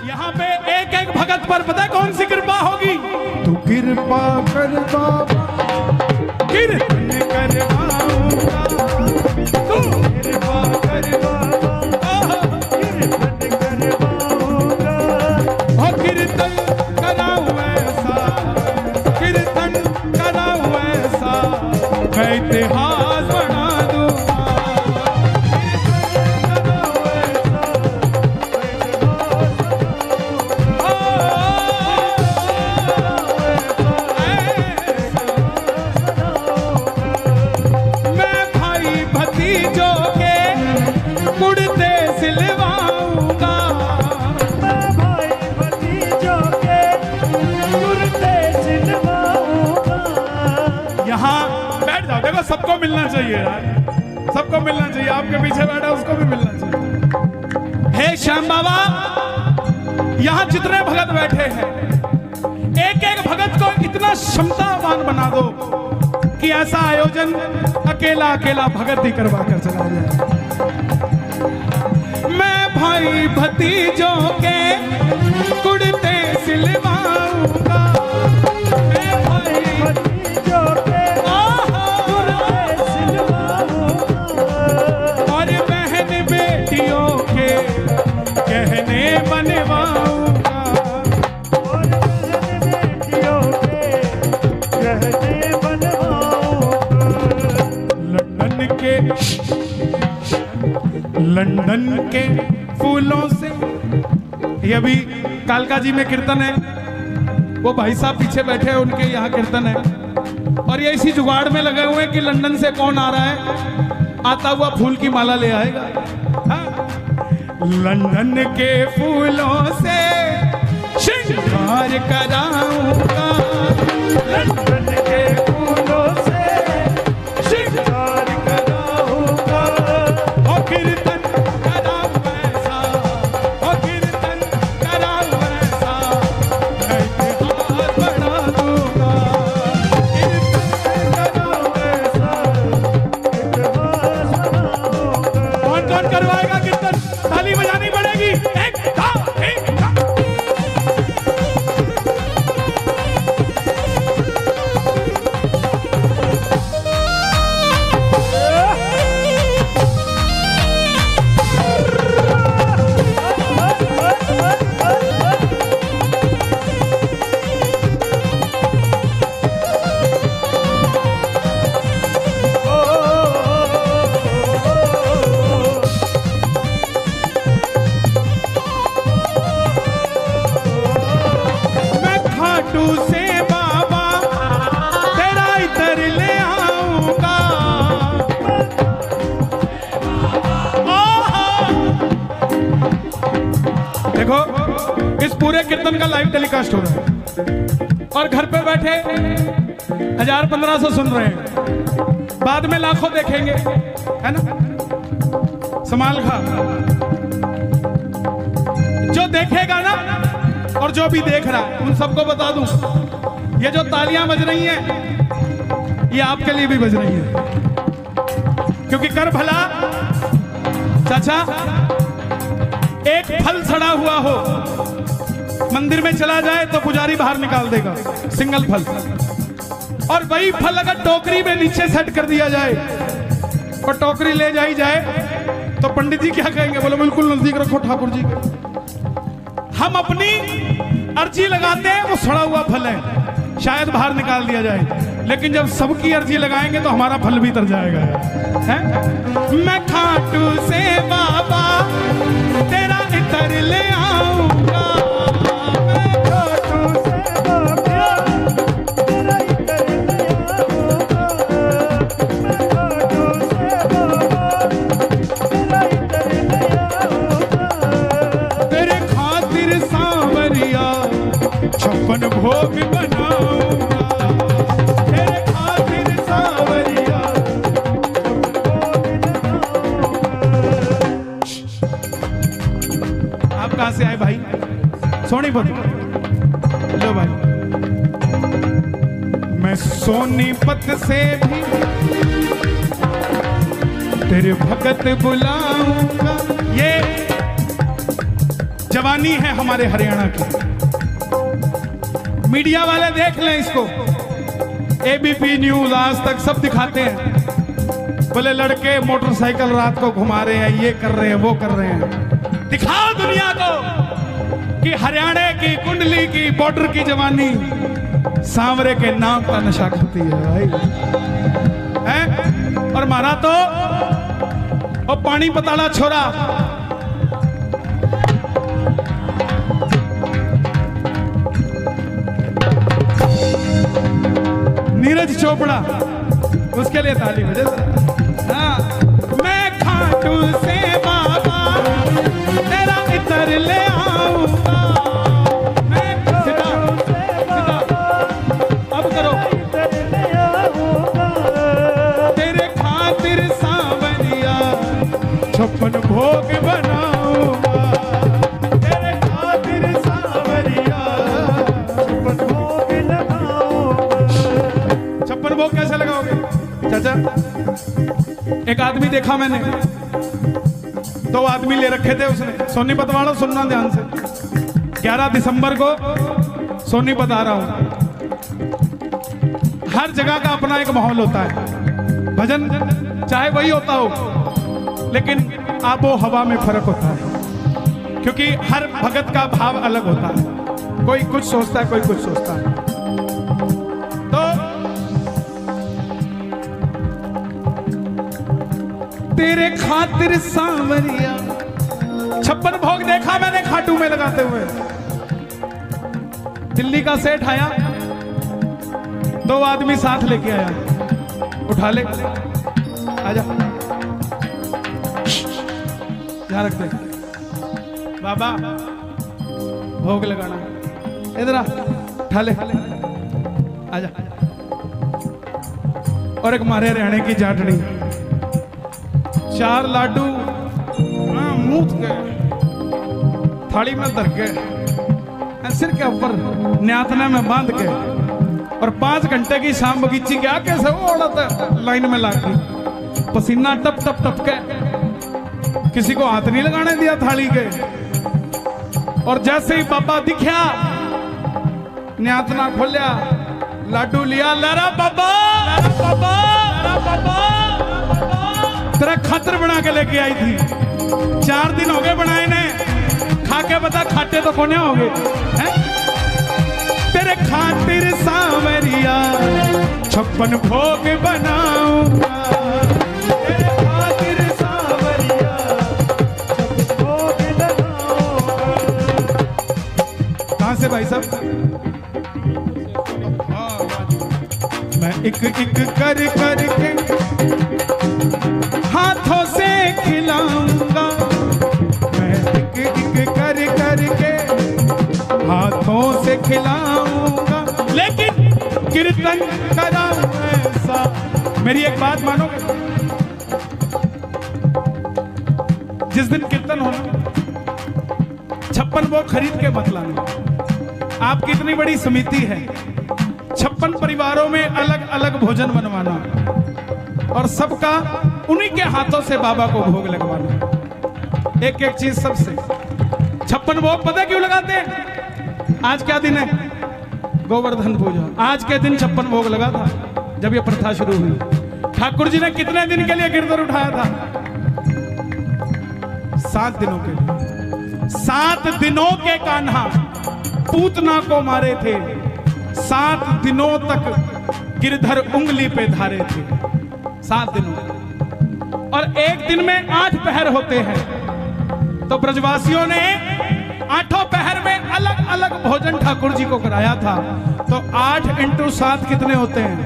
यहाँ पे एक एक भगत पर पता है कौन सी कृपा होगी? तू कृपा कर बाबा, कीर्तन करवाऊंगा, तू कृपा कर बाबा, कीर्तन करवाऊंगा, हो कीर्तन कराऊं ऐसा, कीर्तन कराऊं ऐसा, मैं इतिहास बना दूंगा। मैं भाई भतीजों के कुर्ते सिलवाऊंगा, मैं भाई भतीजों के कुर्ते सिलवाऊंगा। यहाँ बैठ जाओ। देखो सबको मिलना चाहिए यार, सबको मिलना चाहिए। आपके पीछे बैठा उसको भी मिलना चाहिए। हे श्याम बाबा, यहाँ जितने भगत बैठे हैं, एक एक भगत को इतना क्षमतावान बना दो कि ऐसा आयोजन अकेला अकेला भगत ही करवा कर चला जाए। मैं भाई भतीजों के कुर्ते सिलवाऊंगा, मैं भाई भतीजों के कुर्ते सिलवाऊंगा, और बहन बेटियों के गहने बनवाऊंगा। और बहन बेटियों के गहने बनवाऊंगा। लंदन के फूलों से, ये अभी कालका जी में कीर्तन है, वो भाई साहब पीछे बैठे हैं, उनके यहाँ कीर्तन है, और ये इसी जुगाड़ में लगे हुए हैं कि लंदन से कौन आ रहा है, आता हुआ फूल की माला ले आएगा। हाँ? लंदन के फूलों से श्रृंगार कराऊंगा, लंदन के फूलों से श्रृंगार कराऊंगा, ओ कीर्तन कराऊं ऐसा, ओ कीर्तन कराऊं ऐसा, मैं इतिहास बना दूंगा। कीर्तन कराऊं ऐसा। इतिहास बनाऊंगा। कौन कौन करवाएगा कीर्तन? ताली बजानी पड़ेगी। एक दो, एक दो। मैं खाटू से बाबा तेरा इधर ले आऊंगा। देखो इस पूरे कीर्तन का लाइव टेलीकास्ट हो रहा है और घर पे बैठे 1000-1500 सुन रहे हैं, बाद में लाखों देखेंगे, है ना? संभाल खा। जो देखेगा ना और जो भी देख रहा है, उन सबको बता दूं, ये जो तालियां बज रही हैं, ये आपके लिए भी बज रही है, क्योंकि कर भला चाचा, एक फल सड़ा हुआ हो मंदिर में चला जाए तो पुजारी बाहर निकाल देगा, सिंगल फल, और वही फल अगर टोकरी में नीचे सेट कर दिया जाए और टोकरी ले जाई जाए तो पंडित जी क्या कहेंगे? बोलो बिल्कुल नजदीक रखो ठाकुर जी। हम अपनी अर्जी लगाते हैं, वो सड़ा हुआ फल है, शायद बाहर निकाल दिया जाए, लेकिन जब सबकी अर्जी लगाएंगे तो हमारा फल भी तर जाएगा, है? मैं खाटू से बाबा तेरा इतर ले आऊंगा, मैं खाटू से बाबा तेरा इतर ले आऊंगा, मैं खाटू से बाबा तेरा इतर ले आऊंगा, तेरे खातिर सांवरिया 56 भोग बनाऊंगा, तेरे खातिर सांवरिया। आप कहां से आए भाई? सोनीपत। लो भाई, मैं सोनीपत से भी तेरे भगत बुलाऊंगा। ये जवानी है हमारे हरियाणा की। मीडिया वाले देख लें इसको, एबीपी न्यूज, आज तक सब दिखाते हैं, बोले लड़के मोटरसाइकिल रात को घुमा रहे हैं, ये कर रहे हैं, वो कर रहे हैं। दिखाओ दुनिया को कि हरियाणा की कुंडली की बॉर्डर की जवानी सांवरे के नाम का नशा करती है भाई, हैं? और मारा तो और पानी पताड़ा छोरा नीरज चोपड़ा, उसके लिए ताली बजे। हाँ, मैं खाटू से बाबा तेरा इतर ले आऊंगा, मैं सीधा अब करो, तेरे खातिर सांवरिया 56 भोग बनाऊंगा, तेरे खातिर सांवरिया 56 भोग लगाऊंगा। 56 भोग कैसे लगाओगे चाचा? एक आदमी देखा मैंने, 2 आदमी ले रखे थे उसने। सोनीपत वालों सुनना ध्यान से, 11 दिसंबर को सोनीपत आ रहा हूं। हर जगह का अपना एक माहौल होता है, भजन चाहे वही होता हो, लेकिन आबो हवा में फर्क होता है, क्योंकि हर भगत का भाव अलग होता है। कोई कुछ सोचता है, कोई कुछ सोचता है। तो तेरे खातिर सांवरिया 56 भोग देखा मैंने खाटू में लगाते हुए। दिल्ली का सेठ आया, 2 आदमी साथ लेके आया, उठा ले, आजा, यहाँ रख दे बाबा, भोग लगाना, इधर आ, उठा ले, आजा। और एक मारे हरियाणे की जाटनी, 4 लाडू मूत गए, थाली में धर के सिर के ऊपर न्यातना में बांध के, और 5 घंटे की शाम बगीची क्या कैसे वो औरत लाइन में लागी, पसीना टप टप टप के, किसी को हाथ नहीं लगाने दिया थाली के। और जैसे ही बाबा दिखा, न्यातना खोलिया, लाडू लिया, लरा बाबा, लरा बाबा, लरा बाबा, तेरा खातर बना के लेके आई थी। 4 दिन हो गए बनाए ने, खा के बता खाते तो कोने हो गए हैं? तेरे खातिर सांवरिया 56 भोग बनाऊंगा, तेरे खातिर सांवरिया 56 भोग बनाऊंगा। कहां से भाई साहब? मैं एक एक कर करके हाथों से खिलाऊंगा, मैं एक एक कर करके हाथों से खिलाऊंगा, लेकिन कीर्तन कराऊं ऐसा। मेरी एक बात मानोगे? जिस दिन कीर्तन होना, 56 वो खरीद के मत लाना। आपकी इतनी बड़ी समिति है, 56 परिवारों में अलग अलग भोजन बनवाना, और सबका उन्हीं के हाथों से बाबा को भोग लगवाना। एक एक चीज सबसे। 56 भोग पता क्यों लगाते हैं? आज क्या दिन है? गोवर्धन पूजा। आज के दिन 56 भोग लगा था जब ये प्रथा शुरू हुई। ठाकुर जी ने कितने दिन के लिए गिरधर उठाया था? 7 दिनों के लिए। 7 दिनों के कान्हा पूतना को मारे थे, 7 दिनों तक गिरधर उंगली पे धारे थे, 7 दिनों। और एक दिन में 8 पहर होते हैं, तो ब्रजवासियों ने 8 पहर में अलग अलग भोजन ठाकुर जी को कराया था। तो 8 × 7 कितने होते हैं?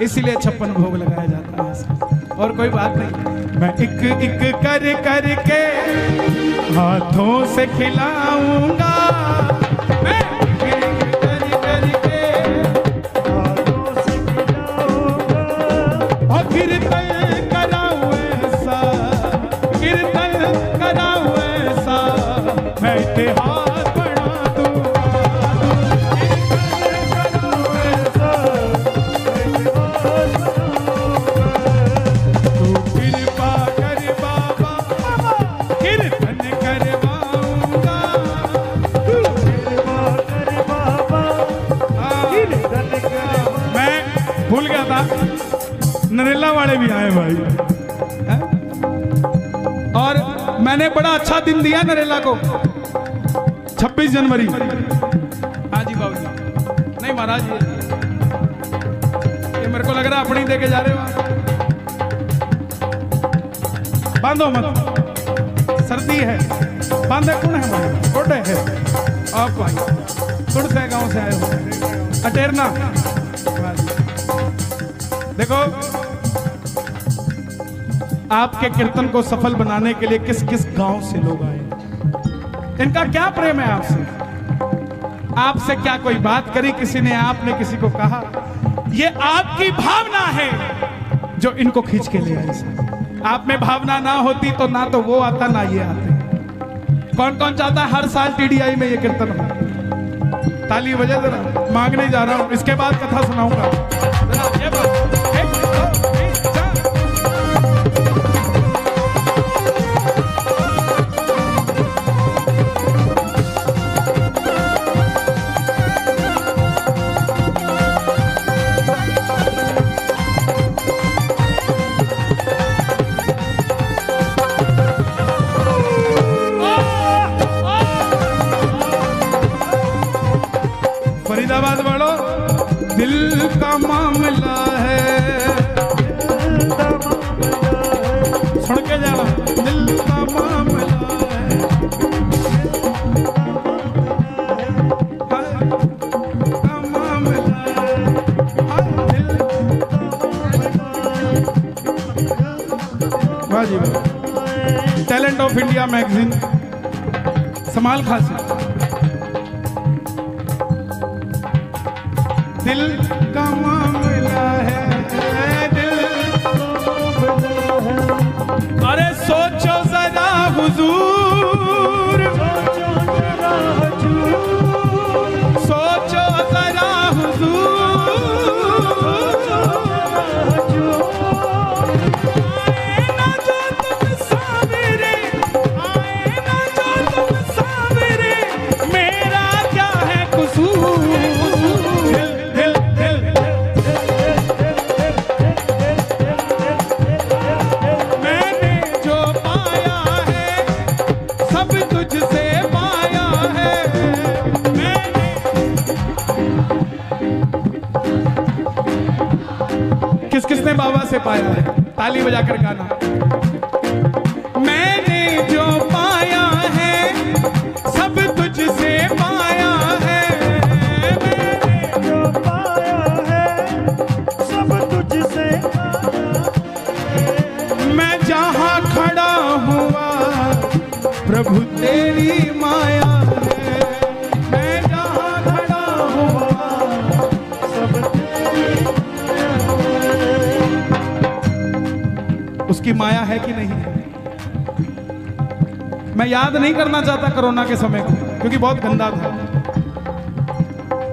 इसीलिए 56 भोग लगाया जाता है। और कोई बात नहीं। मैं एक एक कर करके हाथों से खिलाऊंगा, मैं एक कर करके हाथों से खिलाऊंगा, और कीर्तन कराऊं ऐसा, कीर्तन कराऊं ऐसा, मैं इतिहास बना दूंगा, कीर्तन कराऊं ऐसा, मैं इतिहास बनाऊंगा। तू कृपा कर बाबा, कीर्तन करवाऊंगा, नरेला वाले भी आए भाई हैं? और मैंने बड़ा अच्छा दिन दिया नरेला को, 26 जनवरी। हाँ जी बाबू जी, नहीं महाराज ये मेरे को लग रहा है अपनी दे के जा रहे हो। बांधो मत, सर्दी है, बांधे कौन है भाई? कोटे है आप भाई, तुड़ से गांव से आए हो, अटेरना। देखो आपके कीर्तन को सफल बनाने के लिए किस किस गांव से लोग आए, इनका क्या प्रेम है आपसे? आपसे क्या कोई बात करी किसी ने, आपने किसी को कहा? ये आपकी भावना है जो इनको खींच के ले आई। आप में भावना ना होती तो ना तो वो आता ना ये आते। कौन कौन चाहता है हर साल टीडीआई में ये कीर्तन हो? ताली बजे जरा, मांगने जा रहा हूं, इसके बाद कथा सुनाऊंगा। जरा ये बात, एक, दो, तीन, चार। फरीदाबाद वालों, दिल का मामला है, सुन के जाना, दिल का मामला है, का मामला है, दिल। वाह जी वाह, टैलेंट ऑफ इंडिया मैगजीन, समाल खासी। दिल का मामला है, दिल अरे सोचो जरा हुजूर, सोचो जरा हुजूर, आए ना जो तुम सावरे, आए ना जो तुम सावरे, मेरा क्या है कसूर? किस किसने बाबा से पाया है? ताली बजाकर गाना। मैंने जो पाया है सब तुझसे पाया है, मैंने जो पाया है सब तुझसे पाया है। मैं जहाँ खड़ा हुआ प्रभु तेरी माया है, मैं जहाँ खड़ा हुआ सब तेरी उसकी माया है कि नहीं है? मैं याद नहीं करना चाहता कोरोना के समय को, क्योंकि बहुत गंदा था,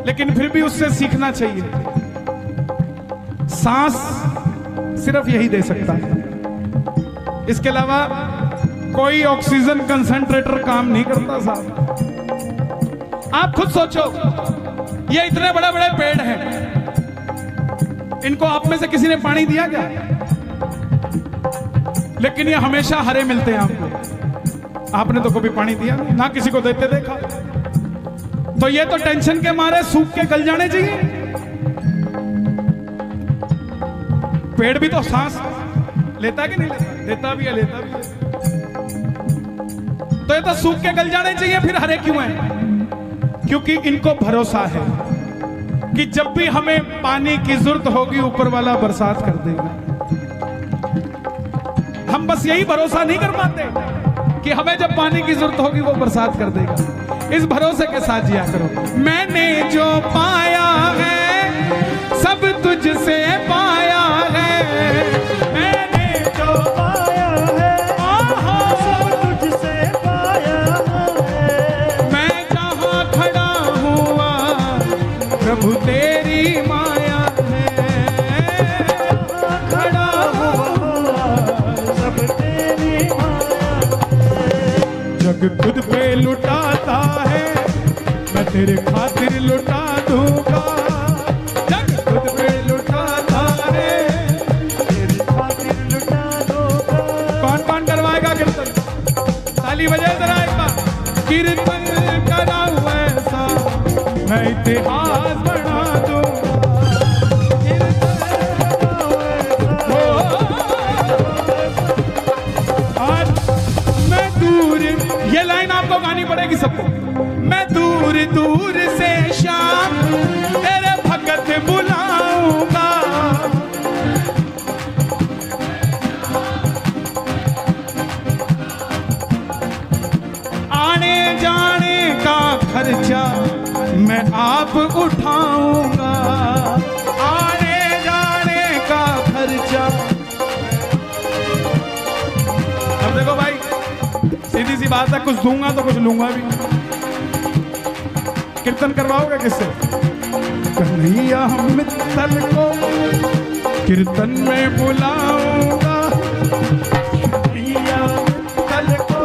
लेकिन फिर भी उससे सीखना चाहिए। सांस सिर्फ यही दे सकता है, इसके अलावा कोई ऑक्सीजन कंसंट्रेटर काम नहीं करता साहब। आप खुद सोचो, ये इतने बड़े बड़े पेड़ हैं, इनको आप में से किसी ने पानी दिया क्या? लेकिन ये हमेशा हरे मिलते हैं आपको। आपने तो कभी पानी दिया नहीं, ना किसी को देते देखा। तो ये तो टेंशन के मारे सूख के गल जाने चाहिए। पेड़ भी तो सांस लेता है कि नहीं लेता? देता भी है, लेता भी है। तो ये तो सूख के गल जाने चाहिए, फिर हरे क्यों हैं? क्योंकि इनको भरोसा है कि जब भी हमें पानी की जरूरत होगी ऊपर वाला बरसात कर देगा। हम बस यही भरोसा नहीं कर पाते कि हमें जब पानी की जरूरत होगी वो बरसात कर देगा। इस भरोसे के साथ जिया करो। मैंने जो पाया है सब तुझसे पाया है, मैंने जो पाया है सब तुझसे पाया है। मैं जहाँ खड़ा हुआ प्रभु तेरी माया है, खड़ा हुआ सब तेरी माया है। जग खुद पे लुटाता है, मैं तेरे खातिर लुटा दूंगा। जग खुद पे लुटाता है, कीर्तन कराऊं ऐसा मैं इतिहास बना दूं। और मैं दूर, ये लाइन आपको गानी पड़ेगी सबको। मैं दूर दूर से शाम तेरे भगत बुलाऊंगा। आने जाने का खर्चा मैं आप उठाऊंगा। आने जाने का खर्चा। अब देखो भाई, सीधी सी बात है, कुछ दूंगा तो कुछ लूंगा भी। कीर्तन करवाओगे किससे? कन्हैया हम मित्तल को कीर्तन में बुलाऊंगा। कन्हैया मित्तल को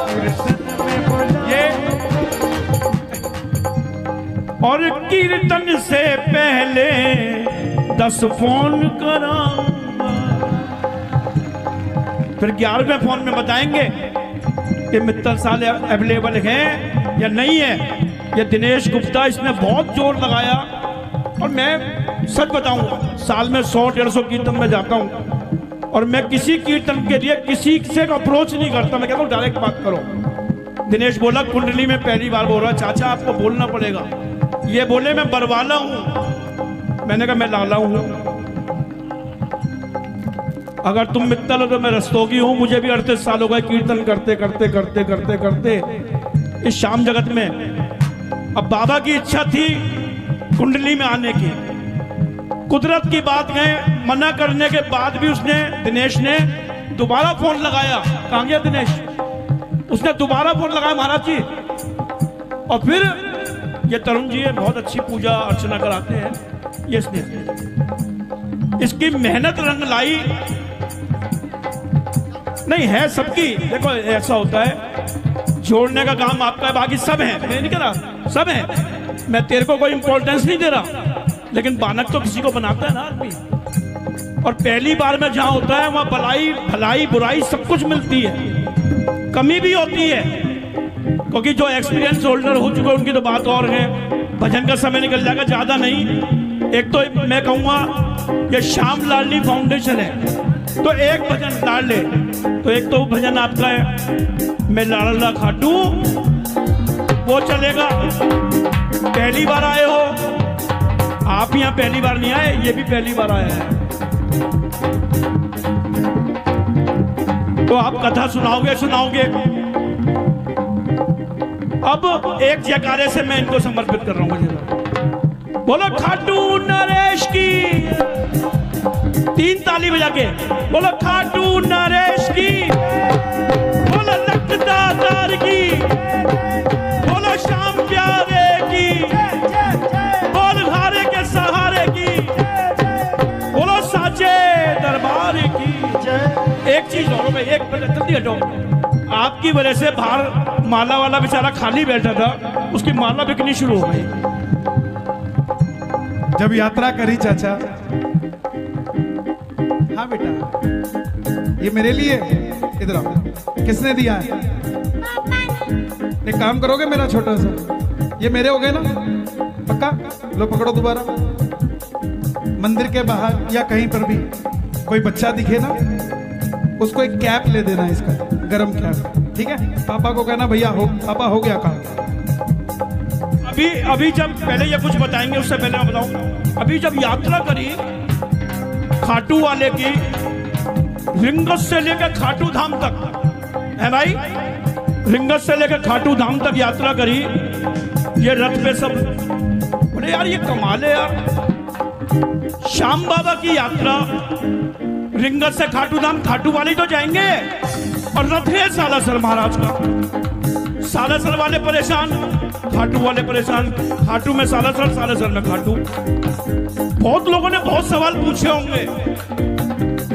कीर्तन में बुलाऊंगा। ये और कीर्तन से पहले 10 फोन कराऊंगा। फिर 11वें फोन में बताएंगे कि मित्तल साल अवेलेबल है या नहीं है। ये दिनेश गुप्ता, इसने बहुत जोर लगाया। और मैं सच बताऊंगा, साल में 100-150 कीर्तन में जाता हूं और मैं किसी कीर्तन के लिए किसी से अप्रोच नहीं करता। मैं कहता हूं डायरेक्ट बात करो। दिनेश बोला कुंडली में पहली बार बोल रहा, चाचा आपको बोलना पड़ेगा। ये बोले मैं बरवाला हूं। मैंने कहा मैं लाला हूं। अगर तुम मित्तल हो तो मैं रस्तोगी हूं। मुझे भी 38 साल हो गए कीर्तन करते करते करते करते करते इस शाम जगत में। अब बाबा की इच्छा थी कुंडली में आने की। कुदरत की बात है, मना करने के बाद भी उसने, दिनेश ने दोबारा फोन लगाया। कहां गया दिनेश? उसने दोबारा फोन लगाया महाराज जी। और फिर ये तरुण जी है, बहुत अच्छी पूजा अर्चना कराते हैं। ये इसकी मेहनत रंग लाई। नहीं है सबकी, देखो ऐसा होता है, जोड़ने का काम आपका है, बाकी सब है। मैं नहीं कह रहा सब है, मैं तेरे को कोई इंपॉर्टेंस नहीं दे रहा, लेकिन बानक तो किसी को बनाता है ना आदमी। और पहली बार में जहां होता है वहां भलाई भलाई बुराई सब कुछ मिलती है, कमी भी होती है, क्योंकि जो एक्सपीरियंस होल्डर हो चुके हैं उनकी तो बात और है। भजन का समय निकल जाएगा, ज्यादा नहीं। एक तो मैं कहूंगा ये श्याम लाडली फाउंडेशन है, तो एक भजन डाल ले। तो एक तो भजन आपका है मैं लाडला खाटू, वो चलेगा। पहली बार आए हो आप, यहाँ पहली बार नहीं आए, ये भी पहली बार आया है, तो आप कथा सुनाओगे। अब एक जयकारे से मैं इनको समर्पित कर रहा हूँ। बोलो खाटू नरेश की, 3 ताली बजा के बोलो खाटू नरेश की, बोलो लखदातार की, बोलो श्याम प्यारे की, बोल हारे के सहारे की, बोलो साचे दरबार की। एक चीज और भाई, एक मिनट जल्दी हटो। आपकी वजह से बाहर माला वाला बेचारा खाली बैठा था, उसकी माला बिकनी शुरू हो गई। जब यात्रा करी चाचा, हाँ बेटा ये मेरे लिए, इधर आओ, किसने दिया है? एक काम करोगे मेरा छोटा सा, ये मेरे हो गए ना पक्का? लो पकड़ो दोबारा। मंदिर के बाहर या कहीं पर भी कोई बच्चा दिखे ना, उसको एक कैप ले देना, इसका गरम कैप, ठीक है? पापा को कहना भैया हो, पापा हो गया काम। अभी जब पहले ये कुछ बताएंगे, उससे पहले मैं बताऊं, अभी जब यात्रा करी खाटू वाले की, रिंगस से लेकर खाटू धाम तक है भाई, रिंगस से लेकर खाटू धाम तक यात्रा करी, ये रथ पे सब, बोले यार ये कमाल है यार। श्याम बाबा की यात्रा रिंगस से खाटू धाम, खाटू वाले तो जाएंगे, और रथ है सालासर महाराज का। सालासर वाले परेशान, खाटू वाले परेशान, खाटू में सालासर, सालासर में खाटू। बहुत लोगों ने बहुत सवाल पूछे होंगे,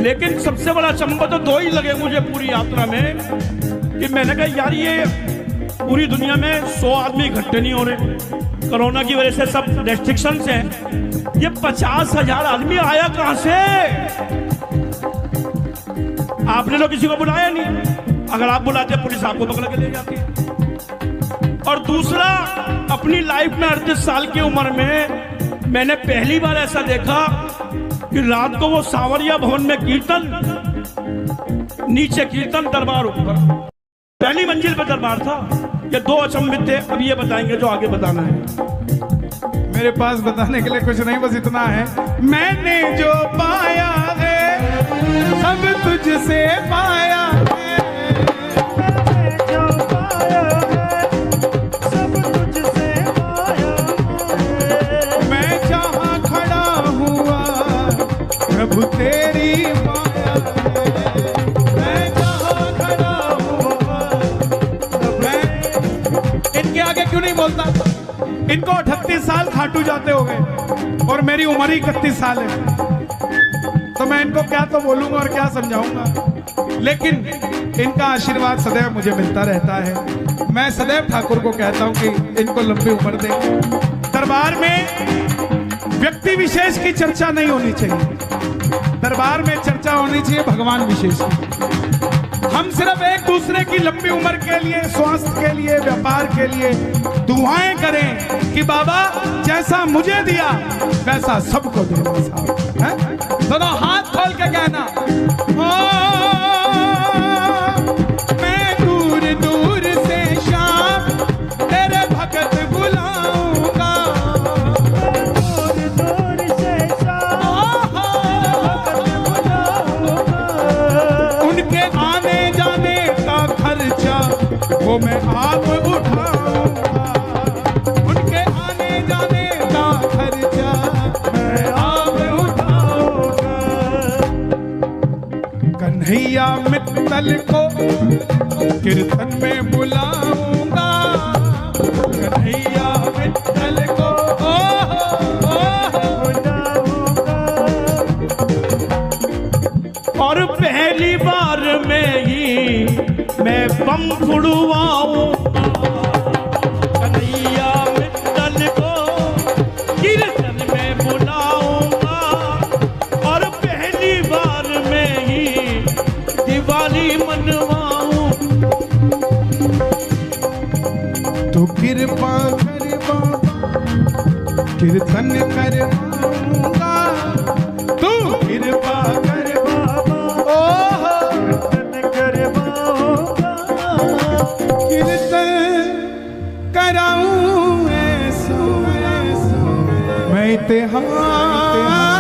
लेकिन सबसे बड़ा चंबा तो 2 ही लगे मुझे पूरी यात्रा में, कि मैंने कहा यार ये पूरी दुनिया में 100 आदमी इकट्ठे नहीं हो रहे, कोरोना की वजह से सब रेस्ट्रिक्शंस हैं, ये 50,000 आदमी आया कहां से? आपने तो किसी को बुलाया नहीं, अगर आप बुलाते पुलिस आपको पकड़ के ले जाती है। और दूसरा, अपनी लाइफ में 38 साल की उम्र में मैंने पहली बार ऐसा देखा कि रात को वो सांवरिया भवन में कीर्तन, नीचे कीर्तन, दरबार ऊपर, पहली मंजिल पे दरबार था। ये दो अचंभित थे। अब ये बताएंगे जो आगे बताना है। मेरे पास बताने के लिए कुछ नहीं, बस इतना है, मैंने जो पाया है सब तुझसे पाया है, जो पाया है सब तुझसे पाया है। मैं जहाँ खड़ा हुआ प्रभु तेरी माया है, मैं जहाँ खड़ा हुआ। मैं इनके आगे क्यों नहीं बोलता? इनको 38 साल खाटू जाते हो गए और मेरी उम्र ही 31 साल है, तो मैं इनको क्या तो बोलूंगा और क्या समझाऊंगा। लेकिन इनका आशीर्वाद सदैव मुझे मिलता रहता है। मैं सदैव ठाकुर को कहता हूं कि इनको लंबी उम्र दे। दरबार में व्यक्ति विशेष की चर्चा नहीं होनी चाहिए, दरबार में चर्चा होनी चाहिए भगवान विशेष की। हम सिर्फ एक दूसरे की लंबी उम्र के लिए, स्वास्थ्य के लिए, व्यापार के लिए दुआएं करें कि बाबा जैसा मुझे दिया वैसा सबको दे। दोनों हाथ खोल के कहना, मैं दूर दूर से शाम तेरे भगत बुलाऊंगा, दूर दूर से शाम भगत बुलाऊंगा। उनके आने जाने का खर्चा वो मैं आप उठाऊंगा, उनके आने जाने का खर्चा मैं आप उठाऊंगा। कन्हैया मित्तल को कीर्तन में बुलाऊंगा, कन्हैया मित्तल को और पहली बार में ही मैं बम फुड़वाऊंगा, कन्हैया मित्तल को कीर्तन में बुलाऊंगा, और पहली बार में ही दिवाली मनवाऊं। तो कृपा कर बाबा कीर्तन करवाऊंगा, तू कृपा कर बाबा कीर्तन करवाऊंगा। कीर्तन कराऊं ऐसो मैं इतिहास